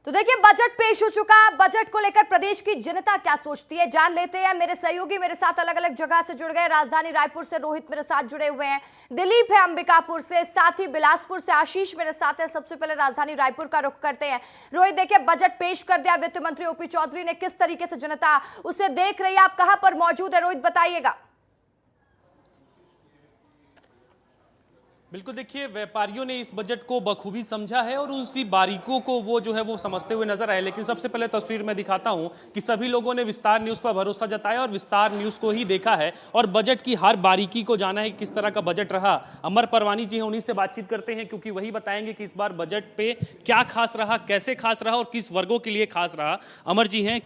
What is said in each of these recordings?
तो देखिए, बजट पेश हो चुका। बजट को लेकर प्रदेश की जनता क्या सोचती है, जान लेते हैं। मेरे सहयोगी मेरे साथ अलग अलग जगह से जुड़ गए। राजधानी रायपुर से रोहित मेरे साथ जुड़े हुए हैं, दिलीप है अंबिकापुर से, साथ ही बिलासपुर से आशीष मेरे साथ है। सबसे पहले राजधानी रायपुर का रुख करते हैं। रोहित, देखिए बजट पेश कर दिया वित्त मंत्री ओपी चौधरी ने, किस तरीके से जनता उसे देख रही है, आप कहां पर मौजूद है रोहित, बताइएगा। बिल्कुल, देखिए व्यापारियों ने इस बजट को बखूबी समझा है और उसी बारीकों को वो जो है वो समझते हुए नजर आए। लेकिन सबसे पहले तस्वीर में दिखाता हूं कि सभी लोगों ने विस्तार न्यूज पर भरोसा जताया और विस्तार न्यूज को ही देखा है और बजट की हर बारीकी को जाना है, किस तरह का बजट रहा। अमर परवानी जी हैं, उन्हीं से बातचीत करते हैं क्योंकि वही बताएंगे कि इस बार बजट पे क्या खास रहा, कैसे खास रहा और किस वर्गों के लिए खास रहा। अमर जी हैं,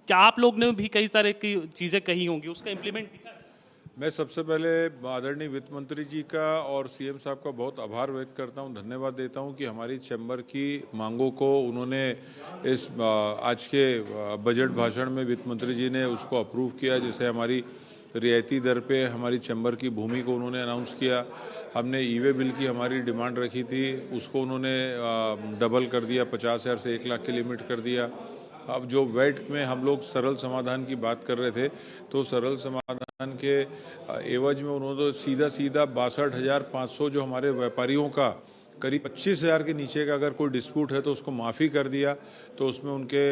क्या आप लोग ने भी कई तरह की चीजें कही होंगी, उसका इम्प्लीमेंट दिखा? मैं सबसे पहले आदरणीय वित्त मंत्री जी का और सीएम साहब का बहुत आभार व्यक्त करता हूं, धन्यवाद देता हूं कि हमारी चैम्बर की मांगों को उन्होंने इस आज के बजट भाषण में वित्त मंत्री जी ने उसको अप्रूव किया। जैसे हमारी रियायती दर पे हमारी चैम्बर की भूमि को उन्होंने अनाउंस किया। हमने ईवे बिल की हमारी डिमांड रखी थी, उसको उन्होंने डबल कर दिया, 50,000 से 1 लाख की लिमिट कर दिया। अब जो वैट में हम लोग सरल समाधान की बात कर रहे थे, तो सरल समाधान के एवज में उन्होंने तो सीधा 62,500 जो हमारे व्यापारियों का करीब 25,000 के नीचे का अगर कोई डिस्प्यूट है तो उसको माफ़ी कर दिया। तो उसमें उनके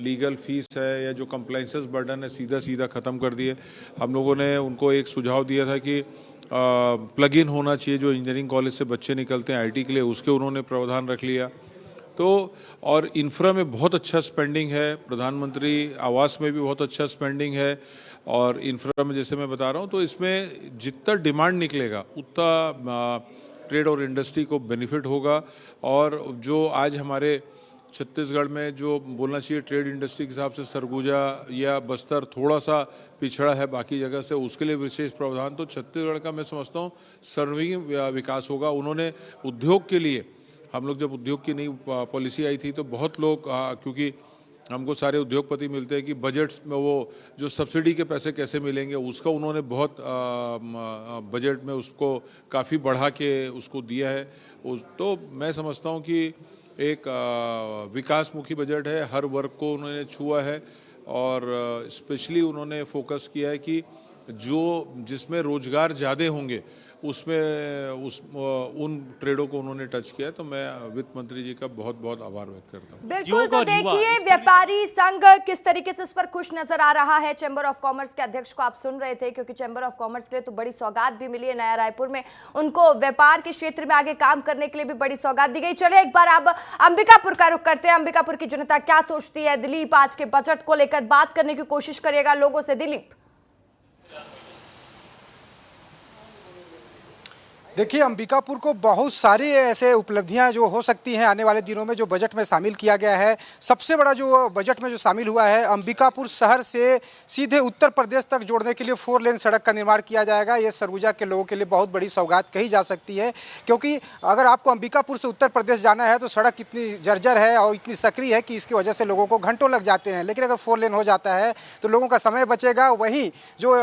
लीगल फीस है या जो कंप्लाइंसेस बर्डन है सीधा ख़त्म कर दिए। हम लोगों ने उनको एक सुझाव दिया था कि प्लग इन होना चाहिए, जो इंजीनियरिंग कॉलेज से बच्चे निकलते हैं आईटी के लिए, उसके उन्होंने प्रावधान रख लिया। तो और इंफ्रा में बहुत अच्छा स्पेंडिंग है, प्रधानमंत्री आवास में भी बहुत अच्छा स्पेंडिंग है और इंफ्रा में जैसे मैं बता रहा हूँ, तो इसमें जितना डिमांड निकलेगा उतना ट्रेड और इंडस्ट्री को बेनिफिट होगा। और जो आज हमारे छत्तीसगढ़ में जो बोलना चाहिए ट्रेड इंडस्ट्री के हिसाब से सरगुजा या बस्तर थोड़ा सा पिछड़ा है बाकी जगह से, उसके लिए विशेष प्रावधान। तो छत्तीसगढ़ का मैं समझता हूँ सर्वांगीण विकास होगा। उन्होंने उद्योग के लिए, हम लोग जब उद्योग की नई पॉलिसी आई थी तो बहुत लोग, क्योंकि हमको सारे उद्योगपति मिलते हैं कि बजट्स में वो जो सब्सिडी के पैसे कैसे मिलेंगे, उसका उन्होंने बहुत बजट में उसको काफ़ी बढ़ा के उसको दिया है। तो मैं समझता हूँ कि एक विकासमुखी बजट है, हर वर्ग को उन्होंने छुआ है और स्पेशली उन्होंने फोकस किया है कि जो जिसमें रोजगार ज़्यादा होंगे उसमें उन ट्रेडों को उन्होंने टच किया। तो मैं वित्त मंत्री जी का बहुत बहुत आभार व्यक्त करता हूँ। बिल्कुल, तो देखिए व्यापारी संघ किस तरीके से इस पर खुश नजर आ रहा है। चैम्बर ऑफ कॉमर्स के अध्यक्ष को आप सुन रहे थे, क्योंकि चैम्बर ऑफ कॉमर्स के लिए तो बड़ी सौगात भी मिली है। नया रायपुर में उनको व्यापार के क्षेत्र में आगे काम करने के लिए भी बड़ी सौगात दी गई। चलिए एक बार अब अंबिकापुर का रुख करते हैं। अंबिकापुर की जनता क्या सोचती है, दिलीप आज के बजट को लेकर बात करने की कोशिश करिएगा लोगों से। दिलीप, देखिए, अंबिकापुर को बहुत सारी ऐसे उपलब्धियां जो हो सकती हैं आने वाले दिनों में जो बजट में शामिल किया गया है। सबसे बड़ा जो बजट में जो शामिल हुआ है, अंबिकापुर शहर से सीधे उत्तर प्रदेश तक जोड़ने के लिए 4 लेन सड़क का निर्माण किया जाएगा। ये सरगुजा के लोगों के लिए बहुत बड़ी सौगात कही जा सकती है, क्योंकि अगर आपको अंबिकापुर से उत्तर प्रदेश जाना है तो सड़क इतनी जर्जर है और इतनी सकरी है कि इसकी वजह से लोगों को घंटों लग जाते हैं। लेकिन अगर 4 लेन हो जाता है तो लोगों का समय बचेगा, वहीं जो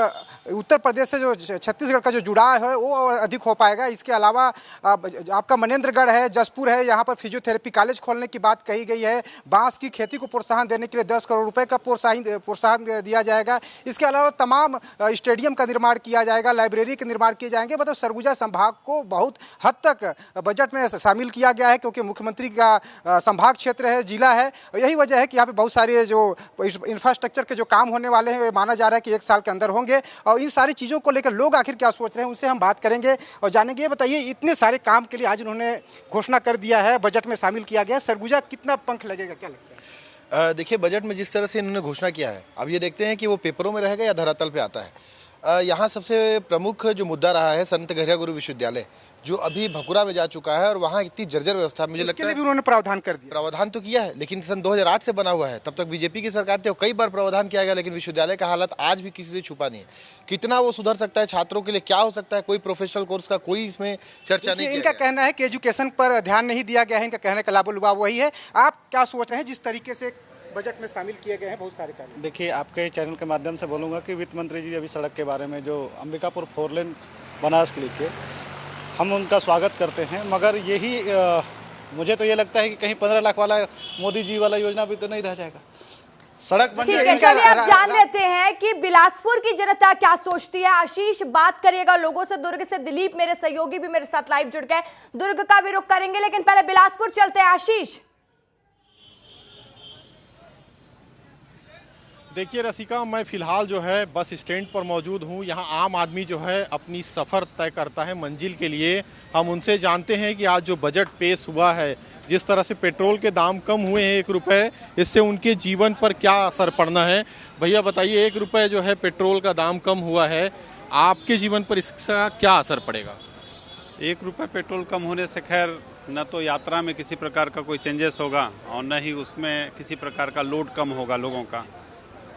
उत्तर प्रदेश से जो छत्तीसगढ़ का जो जुड़ाव है वो अधिक हो पाएगा। इसके अलावा आपका मनेंद्रगढ़ है, जसपुर है, यहाँ पर फिजियोथेरेपी कॉलेज खोलने की बात कही गई है। बांस की खेती को प्रोत्साहन देने के लिए 10 करोड़ रुपए का प्रोत्साहन दिया जाएगा। इसके अलावा तमाम स्टेडियम का निर्माण किया जाएगा, लाइब्रेरी के निर्माण किए जाएंगे। मतलब सरगुजा संभाग को बहुत हद तक बजट में शामिल किया गया है, क्योंकि मुख्यमंत्री का संभाग क्षेत्र है, जिला है। यही वजह है कि यहाँ पे बहुत सारे जो इंफ्रास्ट्रक्चर के जो काम होने वाले हैं माना जा रहा है कि 1 साल के अंदर होंगे। और इन सारी चीज़ों को लेकर लोग आखिर क्या सोच रहे हैं उनसे हम बात करेंगे और जानेंगे। बताइए, इतने सारे काम के लिए आज उन्होंने घोषणा कर दिया है, बजट में शामिल किया गया, सरगुजा कितना पंख लगेगा, क्या लगता है? देखिए, बजट में जिस तरह से इन्होंने घोषणा किया है, अब ये देखते हैं कि वो पेपरों में रहेगा या धरातल पे आता है। यहाँ सबसे प्रमुख जो मुद्दा रहा है संत घरिया गुरु विश्वविद्यालय, जो अभी भकुरा में जा चुका है और वहाँ इतनी जर्जर व्यवस्था, मुझे लगता है भी उन्होंने प्रावधान कर दिया। प्रावधान तो किया है, लेकिन सन 2008 से बना हुआ है, तब तक बीजेपी की सरकार थी और कई बार प्रावधान किया गया, लेकिन विश्वविद्यालय का हालत आज भी किसी से छुपा नहीं है। कितना वो सुधर सकता है, छात्रों के लिए क्या हो सकता है, कोई प्रोफेशनल कोर्स का कोई इसमें चर्चा नहीं। इनका कहना है कि एजुकेशन पर ध्यान नहीं दिया गया है, इनका कहने का लाभ वही है। आप क्या सोच रहे हैं जिस तरीके से बजट में शामिल किए गए हैं बहुत सारे कार्य? देखिए, आपके चैनल के माध्यम से बोलूँगा कि वित्त मंत्री जी अभी सड़क के बारे में जो अंबिकापुर 4 लेन बनारस के लिए, हम उनका स्वागत करते हैं, मगर यही मुझे तो ये लगता है कि कहीं 15 लाख वाला मोदी जी वाला योजना भी तो नहीं रह जाएगा, सड़क बन ठीक है, जाएगी। चलिए अब जान लेते हैं कि बिलासपुर की जनता क्या सोचती है। आशीष बात करिएगा लोगों से। दुर्ग से दिलीप मेरे सहयोगी भी मेरे साथ लाइव जुड़ गए, दुर्ग का भी रुख करेंगे, लेकिन पहले बिलासपुर चलते हैं। आशीष, देखिए रसिका, मैं फिलहाल जो है बस स्टैंड पर मौजूद हूँ। यहाँ आम आदमी जो है अपनी सफ़र तय करता है मंजिल के लिए। हम उनसे जानते हैं कि आज जो बजट पेश हुआ है, जिस तरह से पेट्रोल के दाम कम हुए हैं 1 रुपये, इससे उनके जीवन पर क्या असर पड़ना है। भैया बताइए, 1 रुपये जो है पेट्रोल का दाम कम हुआ है, आपके जीवन पर इसका क्या असर पड़ेगा? 1 रुपये पेट्रोल कम होने से खैर न तो यात्रा में किसी प्रकार का कोई चेंजेस होगा और न ही उसमें किसी प्रकार का लोड कम होगा। लोगों का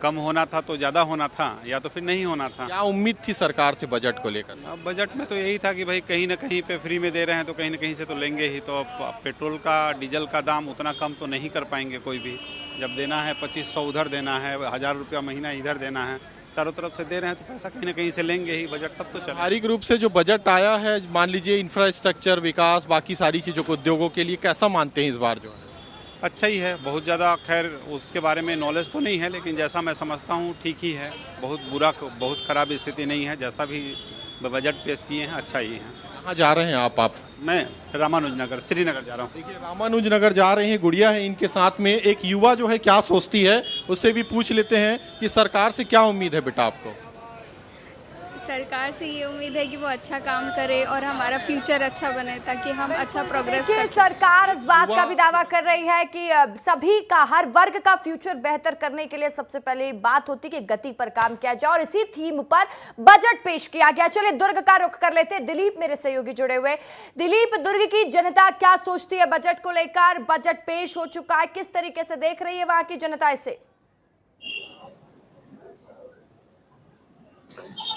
कम होना था तो ज़्यादा होना था, या तो फिर नहीं होना था। क्या उम्मीद थी सरकार से बजट को लेकर? अब बजट में तो यही था कि भाई कहीं ना कहीं पे फ्री में दे रहे हैं तो कहीं ना कहीं से तो लेंगे ही। तो अब पेट्रोल का, डीजल का दाम उतना कम तो नहीं कर पाएंगे कोई भी। जब देना है 2500 उधर देना है, 1000 रुपया महीना इधर देना है, चारों तरफ से दे रहे हैं तो पैसा कहीं ना कहीं से लेंगे ही। बजट तब तो चले। व्यावहारिक रूप से जो बजट आया है, मान लीजिए इंफ्रास्ट्रक्चर, विकास, बाकी सारी चीज़ों को, उद्योगों के लिए कैसा मानते हैं इस बार जो है? अच्छा ही है, बहुत ज़्यादा खैर उसके बारे में नॉलेज तो नहीं है, लेकिन जैसा मैं समझता हूँ ठीक ही है। बहुत बुरा, बहुत ख़राब स्थिति नहीं है। जैसा भी बजट पेश किए हैं अच्छा ही है। कहाँ जा रहे हैं आप? मैं रामानुजनगर, श्रीनगर जा रहा हूँ। देखिए, रामानुजनगर जा रहे हैं, गुड़िया है इनके साथ में। एक युवा जो है क्या सोचती है, उससे भी पूछ लेते हैं कि सरकार से क्या उम्मीद है बेटा आपको? सरकार से ये उम्मीद है कि वो अच्छा काम करे और हमारा फ्यूचर अच्छा बने, ताकि हम अच्छा प्रोग्रेस देखिए कर सरकार इस बात का भी दावा कर रही है कि सभी का, हर वर्ग का फ्यूचर बेहतर करने के लिए सबसे पहले बात होती है कि गति पर काम किया जाए, और इसी थीम पर बजट पेश किया गया। चलिए दुर्ग का रुख कर लेते हैं, दिलीप मेरे सहयोगी जुड़े हुए। दिलीप, दुर्ग की जनता क्या सोचती है बजट को लेकर? बजट पेश हो चुका है, किस तरीके से देख रही है वहां की जनता इसे?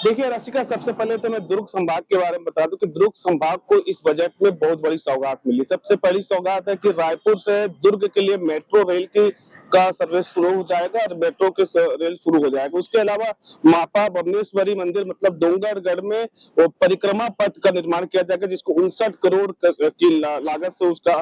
देखिए रसिका, सबसे पहले तो मैं दुर्ग संभाग के बारे में बता दूं कि दुर्ग संभाग को इस बजट में बहुत बड़ी सौगात मिली। सबसे पहली सौगात है कि रायपुर से दुर्ग के लिए मेट्रो रेल का सर्विस शुरू हो जाएगा और मेट्रो के रेल शुरू हो जाएगा। उसके अलावा माता बमनेश्वरी मंदिर मतलब डोंगरगढ़ में वो परिक्रमा पथ का निर्माण किया जाएगा, जिसको 59 करोड़ की लागत से उसका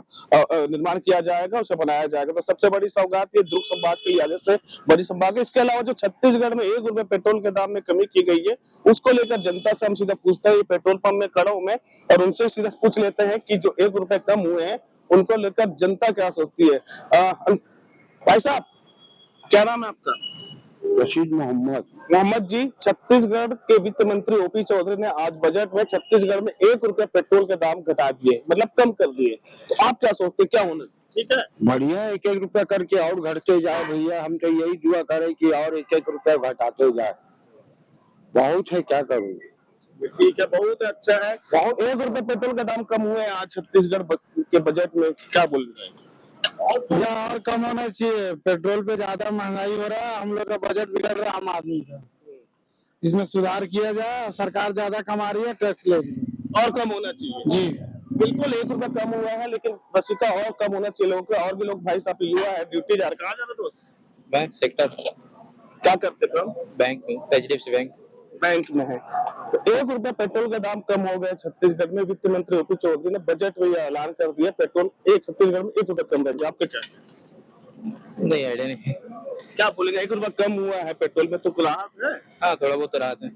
निर्माण किया जाएगा, उसे बनाया जाएगा। तो सबसे बड़ी सौगात ये दुर्ग संभाग के लिहाज से बड़ी संभाग है। इसके अलावा जो छत्तीसगढ़ में 1 रुपये पेट्रोल के दाम में कमी की गई है, उसको लेकर जनता से हम सीधा पूछते हैं। पेट्रोल पंप में खड़ा हूं मैं और उनसे सीधा पूछ लेते हैं कि जो 1 रुपये कम हुए हैं उनको लेकर जनता क्या सोचती है। भाई साहब, क्या नाम है आपका? रशीद मोहम्मद जी, छत्तीसगढ़ के वित्त मंत्री ओपी चौधरी ने आज बजट में छत्तीसगढ़ में 1 रुपये पेट्रोल के दाम घटा दिए, मतलब कम कर दिए। तो आप क्या सोचते हैं, क्या होना ठीक है? बढ़िया, 1-1 रुपया करके और घटते जाए भैया। हम तो यही दुआ करें कि और 1-1 रुपया घटाते जाए। बहुत है, क्या करूँगी। ठीक है, बहुत अच्छा है। 1 रुपये पेट्रोल का दाम कम हुए हैं आज छत्तीसगढ़ के बजट में, क्या बोल रहे हैं? और कम होना चाहिए। पेट्रोल पे ज्यादा महंगाई हो रहा है, हम लोग का बजट बिगड़ रहा है आम आदमी का। इसमें सुधार किया जाए। सरकार ज्यादा कमा रही है, टैक्स लेगी। और कम होना चाहिए जी बिल्कुल। 1 रुपया कम हुआ है, लेकिन रसिका और कम होना चाहिए लोगों का। और भी लोग, भाई साहब युवा है, ड्यूटी जा रहे, कहाँ जा रहे दोस्त? Bank sector. क्या करते काम? बैंक में, एचडीएफसी बैंक में है। तो 1 रुपया पेट्रोल का दाम कम हो गया छत्तीसगढ़ में। वित्त मंत्री ओपी चौधरी ने बजट में यह ऐलान कर दिया, पेट्रोल छत्तीसगढ़ में 1 रुपया कम रहेगा। आपका क्या नहीं, आइडिया नहीं। क्या बोलेगा? 1 रुपया कम हुआ है पेट्रोल में, तो राहत है? हाँ, थोड़ा बहुत राहत है।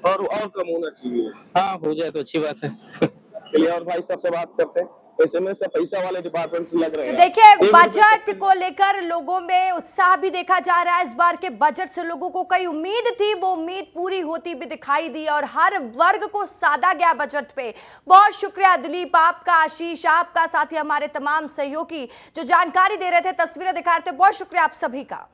और कम होना चाहिए। हाँ, हो जाए तो अच्छी बात है। चलिए और भाई साहब से बात करते हैं। एसएमएस से पैसा वाले डिपार्टमेंट से लग रहे हैं। तो देखिए बजट को लेकर लोगों में उत्साह भी देखा जा रहा है। इस बार के बजट से लोगों को कई उम्मीद थी, वो उम्मीद पूरी होती भी दिखाई दी और हर वर्ग को साधा गया बजट पे। बहुत शुक्रिया दिलीप आपका, आशीष आपका, साथ ही हमारे तमाम सहयोगी जो जानकारी दे रहे थे, तस्वीरें दिखा रहे थे। बहुत शुक्रिया आप सभी का।